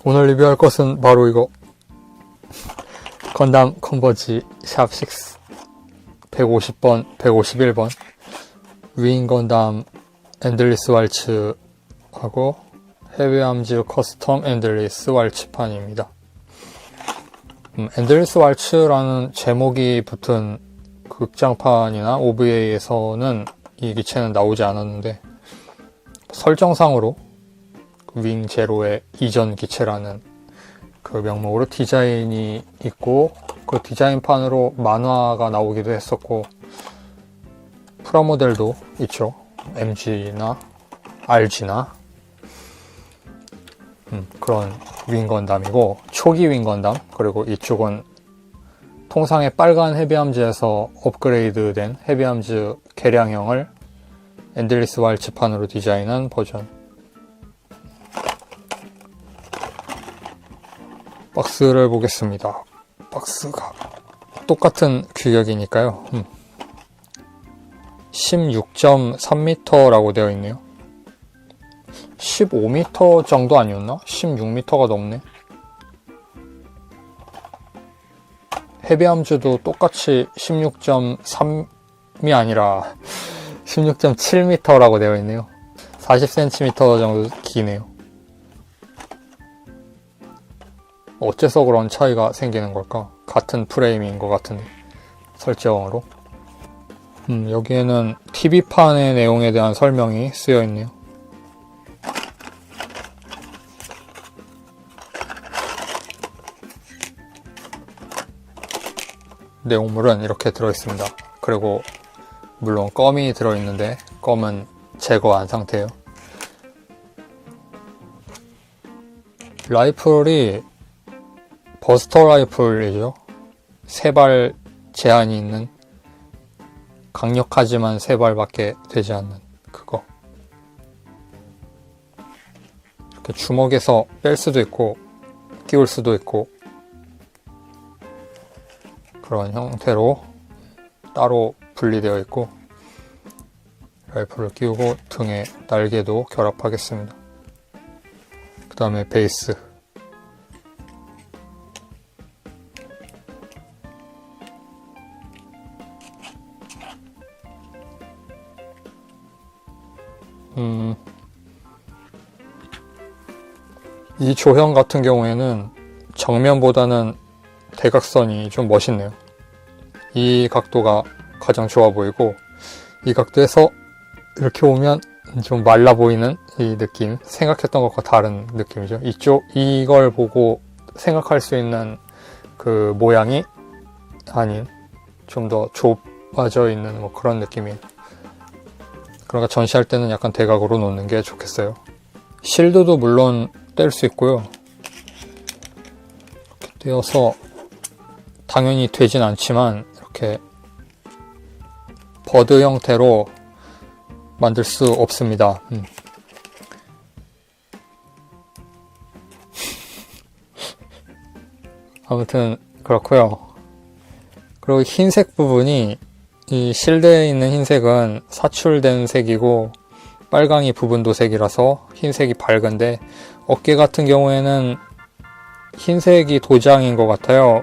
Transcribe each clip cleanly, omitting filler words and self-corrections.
오늘 리뷰할 것은 바로 이거 건담 컨버지 샵6 150번, 151번 윙 건담 엔들리스 왈츠하고 헤비암즈 커스텀 엔들리스 왈츠판입니다. 엔들리스 왈츠라는 제목이 붙은 극장판이나 OVA에서는 이 기체는 나오지 않았는데 설정상으로 윙 제로의 이전 기체라는 그 명목으로 디자인이 있고 그 디자인판으로 만화가 나오기도 했었고 프라모델도 있죠. MG나 RG나 그런 윙 건담이고 초기 윙 건담, 그리고 이쪽은 통상의 빨간 헤비암즈에서 업그레이드된 헤비암즈 개량형을 엔들리스 왈츠판으로 디자인한 버전. 박스를 보겠습니다. 박스가 똑같은 규격이니까요. 16.3m라고 되어 있네요. 15m 정도 아니었나? 16m가 넘네. 헤비암즈도 똑같이 16.3이 아니라 16.7m라고 되어 있네요. 40cm 정도 기네요. 어째서 그런 차이가 생기는 걸까? 같은 프레임인 것 같은데, 설정으로. 여기에는 TV판의 내용에 대한 설명이 쓰여 있네요. 내용물은 이렇게 들어있습니다. 그리고 물론 껌이 들어있는데 껌은 제거한 상태예요. 라이플이 버스터 라이플이죠. 3발 제한이 있는, 강력하지만 3발밖에 되지 않는 그거. 이렇게 주먹에서 뺄 수도 있고 끼울 수도 있고 그런 형태로 따로 분리되어 있고, 라이플을 끼우고 등에 날개도 결합하겠습니다. 그 다음에 베이스. 이 조형 같은 경우에는 정면보다는 대각선이 좀 멋있네요. 이 각도가 가장 좋아 보이고, 이 각도에서 이렇게 오면 좀 말라 보이는 이 느낌, 생각했던 것과 다른 느낌이죠. 이걸 보고 생각할 수 있는 그 모양이 아닌 좀 더 좁아져 있는 뭐 그런 느낌이에요. 그러니까 전시할 때는 약간 대각으로 놓는 게 좋겠어요. 실드도 물론 뗄 수 있고요. 이렇게 떼어서 당연히 되진 않지만 이렇게 버드 형태로 만들 수 없습니다. 아무튼 그렇고요. 그리고 흰색 부분이, 이 실드에 있는 흰색은 사출된 색이고 빨강이 부분도색이라서 흰색이 밝은데, 어깨 같은 경우에는 흰색이 도장인 것 같아요.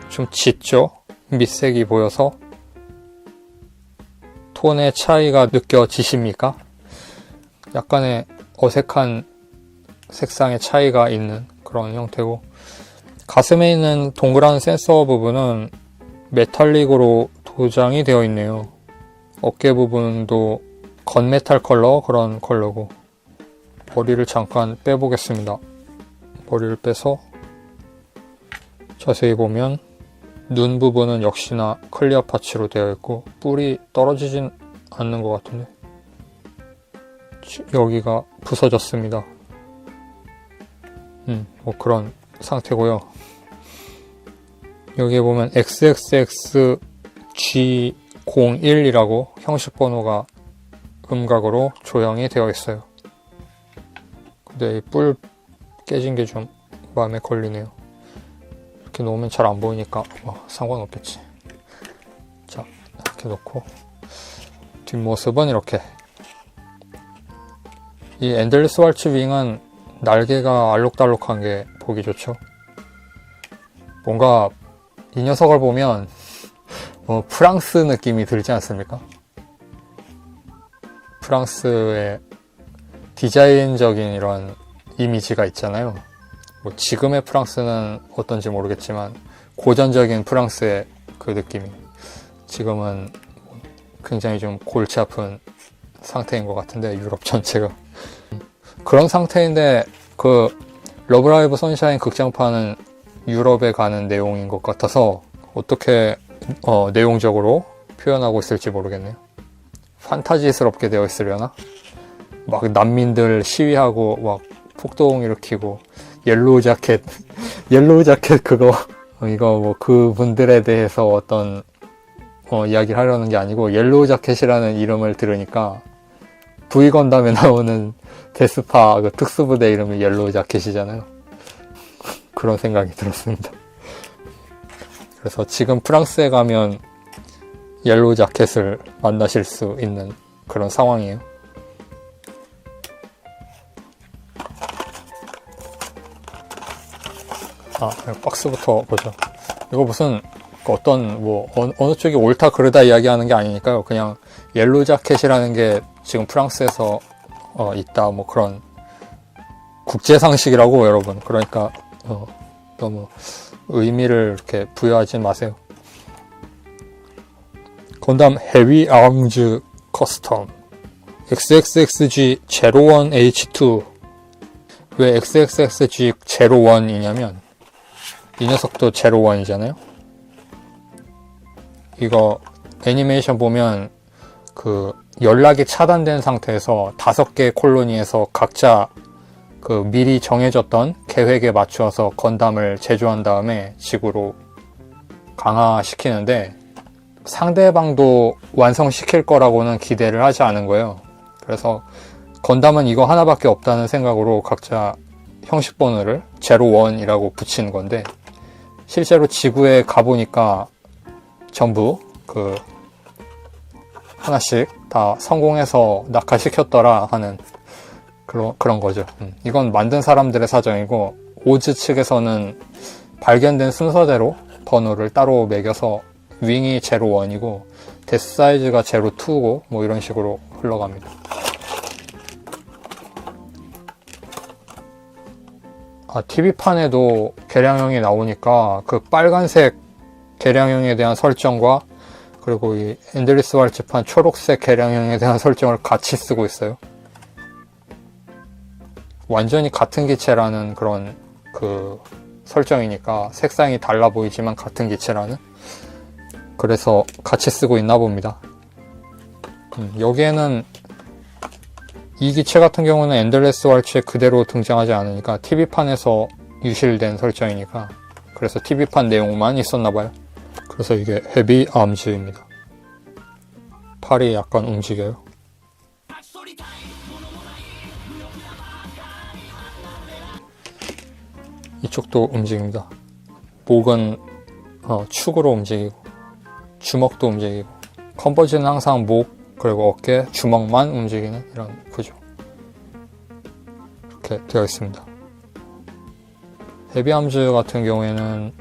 좀 짙죠? 밑색이 보여서. 톤의 차이가 느껴지십니까? 약간의 어색한 색상의 차이가 있는 그런 형태고, 가슴에 있는 동그란 센서 부분은 메탈릭으로 도장이 되어 있네요. 어깨 부분도 건메탈 컬러, 그런 컬러고. 머리를 잠깐 빼보겠습니다. 머리를 빼서 자세히 보면 눈 부분은 역시나 클리어 파츠로 되어 있고 뿔이 떨어지진 않는 것 같은데 여기가 부서졌습니다. 뭐 그런 상태고요. 여기에 보면 XXXG01이라고 형식 번호가 음각으로 조형이 되어 있어요. 근데 이 뿔 깨진 게 좀 마음에 걸리네요. 이렇게 놓으면 잘 안 보이니까 뭐 상관없겠지. 자, 이렇게 놓고 뒷모습은 이렇게. 이 엔들리스 왈츠 윙은 날개가 알록달록한 게 보기 좋죠. 뭔가 이 녀석을 보면 프랑스 느낌이 들지 않습니까? 프랑스의 디자인적인 이런 이미지가 있잖아요. 뭐 지금의 프랑스는 어떤지 모르겠지만 고전적인 프랑스의 그 느낌이, 지금은 굉장히 좀 골치 아픈 상태인 것 같은데, 유럽 전체가 그런 상태인데, 그 러브라이브 선샤인 극장판은 유럽에 가는 내용인 것 같아서 어떻게 내용적으로 표현하고 있을지 모르겠네요. 판타지스럽게 되어 있으려나? 막 난민들 시위하고 막 폭동 일으키고 옐로우 자켓 옐로우 자켓 그거 이거 뭐 그분들에 대해서 어떤 이야기를 하려는 게 아니고, 옐로우 자켓이라는 이름을 들으니까 V 건담에 나오는 데스파 그 특수부대 이름이 옐로우 자켓이잖아요. 그런 생각이 들었습니다. 그래서 지금 프랑스에 가면 옐로우 자켓을 만나실 수 있는 그런 상황이에요. 박스부터 보죠. 이거 무슨 어떤 어느 쪽이 옳다 그르다 이야기하는 게 아니니까요. 그냥 옐로우 자켓이라는 게 지금 프랑스에서 있다, 뭐 그런 국제상식이라고 여러분. 그러니까 너무 의미를 이렇게 부여하진 마세요. 건담 헤비 아음즈 커스텀 XXXG01H2. 왜 XXXG01이냐면 이 녀석도 01이잖아요. 이거 애니메이션 보면 그 연락이 차단된 상태에서 5개 콜로니에서 각자 그 미리 정해졌던 계획에 맞추어서 건담을 제조한 다음에 지구로 강화시키는데, 상대방도 완성시킬 거라고는 기대를 하지 않은 거예요. 그래서 건담은 이거 하나밖에 없다는 생각으로 각자 형식 번호를 01이라고 붙이는 건데, 실제로 지구에 가보니까 전부 그 하나씩 다 성공해서 낙하시켰더라 하는 그런 거죠. 이건 만든 사람들의 사정이고, 오즈 측에서는 발견된 순서대로 번호를 따로 매겨서 윙이 01이고 데스 사이즈가 02고 뭐 이런 식으로 흘러갑니다. TV판에도 개량형이 나오니까 그 빨간색 개량형에 대한 설정과 그리고 이 엔들리스 왈츠판 초록색 개량형에 대한 설정을 같이 쓰고 있어요. 완전히 같은 기체라는 그런 그 설정이니까 색상이 달라 보이지만 같은 기체라는, 그래서 같이 쓰고 있나 봅니다. 여기에는 이 기체 같은 경우는 엔들리스 왈츠에 그대로 등장하지 않으니까 TV판에서 유실된 설정이니까, 그래서 TV판 내용만 있었나 봐요. 그래서 이게 헤비 아음즈입니다. 팔이 약간 움직여요. 이쪽도 움직입니다. 목은 축으로 움직이고 주먹도 움직이고, 컨버지는 항상 목 그리고 어깨, 주먹만 움직이는 이런 구조. 이렇게 되어 있습니다. 헤비 아음즈 같은 경우에는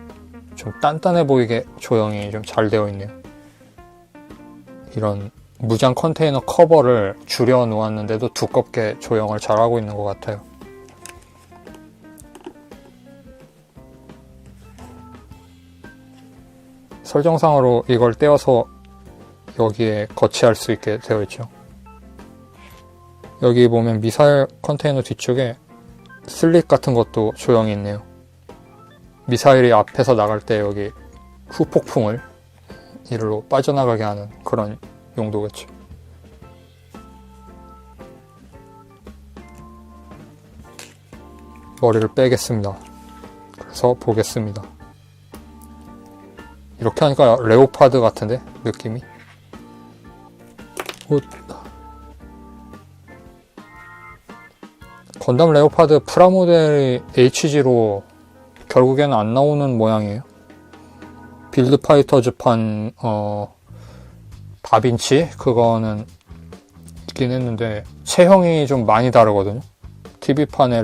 좀 단단해 보이게 조형이 좀 잘 되어 있네요. 이런 무장 컨테이너 커버를 줄여 놓았는데도 두껍게 조형을 잘 하고 있는 것 같아요. 설정상으로 이걸 떼어서 여기에 거치할 수 있게 되어 있죠. 여기 보면 미사일 컨테이너 뒤쪽에 슬릿 같은 것도 조형이 있네요. 미사일이 앞에서 나갈 때 여기 후폭풍을 이리로 빠져나가게 하는 그런 용도겠죠. 머리를 빼겠습니다. 그래서 보겠습니다. 이렇게 하니까 레오파드 같은데 느낌이. 건담 레오파드 프라모델이 HG로 결국에는 안 나오는 모양이에요. 빌드 파이터즈판 다빈치 그거는 있긴 했는데 체형이 좀 많이 다르거든요. TV판의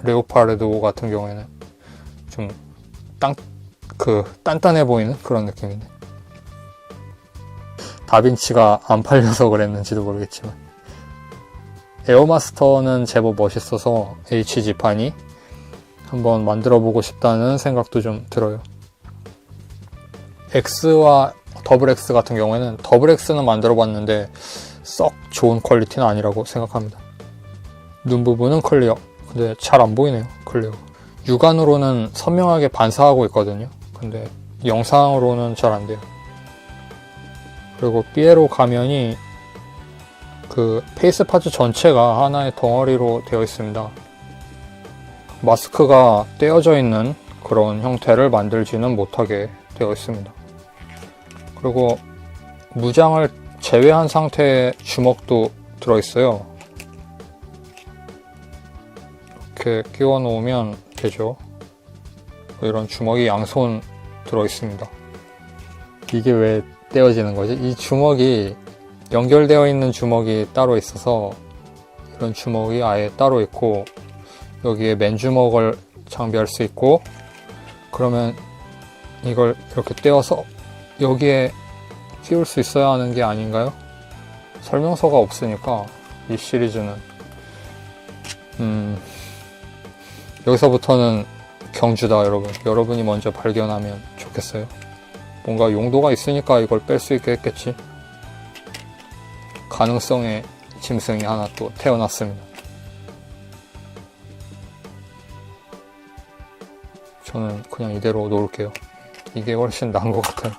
레오파르도 같은 경우에는 좀 단단해 보이는 그런 느낌이네. 다빈치가 안 팔려서 그랬는지도 모르겠지만 에어마스터는 제법 멋있어서 HG판이 한번 만들어보고 싶다는 생각도 좀 들어요. X와 더블 X 같은 경우에는 더블 X는 만들어봤는데 썩 좋은 퀄리티는 아니라고 생각합니다. 눈 부분은 클리어. 근데 잘 안 보이네요. 클리어. 육안으로는 선명하게 반사하고 있거든요. 근데 영상으로는 잘 안 돼요. 그리고 삐에로 가면이 그 페이스 파츠 전체가 하나의 덩어리로 되어 있습니다. 마스크가 떼어져 있는 그런 형태를 만들지는 못하게 되어 있습니다. 그리고 무장을 제외한 상태의 주먹도 들어있어요. 이렇게 끼워 놓으면 되죠. 이런 주먹이 양손 들어있습니다. 이게 왜 떼어지는 거지? 이 주먹이 연결되어 있는 주먹이 따로 있어서 이런 주먹이 아예 따로 있고 여기에 맨주먹을 장비할 수 있고 그러면 이걸 이렇게 떼어서 여기에 끼울 수 있어야 하는 게 아닌가요? 설명서가 없으니까 이 시리즈는 여기서부터는 경주다 여러분. 여러분이 먼저 발견하면 좋겠어요. 뭔가 용도가 있으니까 이걸 뺄 수 있게 했겠지. 가능성의 짐승이 하나 또 태어났습니다. 저는 그냥 이대로 놓을게요. 이게 훨씬 나은 것 같아요.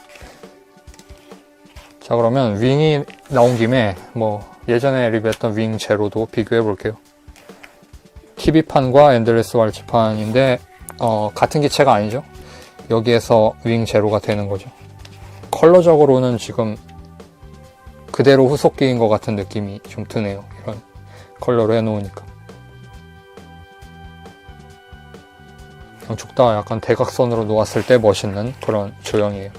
자, 그러면 윙이 나온 김에 뭐 예전에 리뷰했던 윙 제로도 비교해 볼게요. TV판과 엔들레스 왈츠판인데 같은 기체가 아니죠. 여기에서 윙 제로가 되는 거죠. 컬러적으로는 지금 그대로 후속기인 것 같은 느낌이 좀 드네요. 이런 컬러로 해놓으니까. 양쪽 다 약간 대각선으로 놓았을 때 멋있는 그런 조형이에요.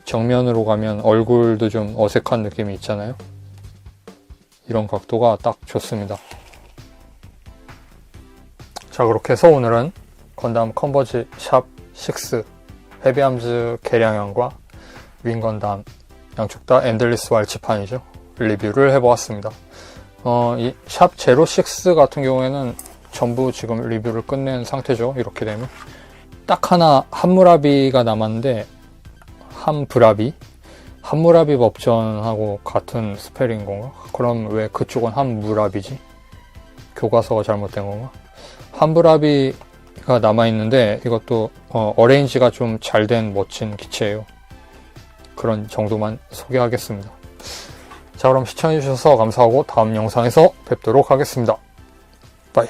정면으로 가면 얼굴도 좀 어색한 느낌이 있잖아요. 이런 각도가 딱 좋습니다. 자, 그렇게 해서 오늘은 건담 컨버지 샵 6 헤비암즈 개량형과 윙 건담 양쪽 다 엔들리스 왈츠판이죠. 리뷰를 해보았습니다. 이 샵 제로6 같은 경우에는 전부 지금 리뷰를 끝낸 상태죠. 이렇게 되면 딱 하나 함무라비가 남았는데 함무라비 법전하고 같은 스펠인 건가? 그럼 왜 그쪽은 함무라비지? 교과서가 잘못된 건가? 함무라비가 남아있는데 이것도 어레인지가 좀 잘된 멋진 기체예요. 그런 정도만 소개하겠습니다. 자, 그럼 시청해주셔서 감사하고 다음 영상에서 뵙도록 하겠습니다. 바이.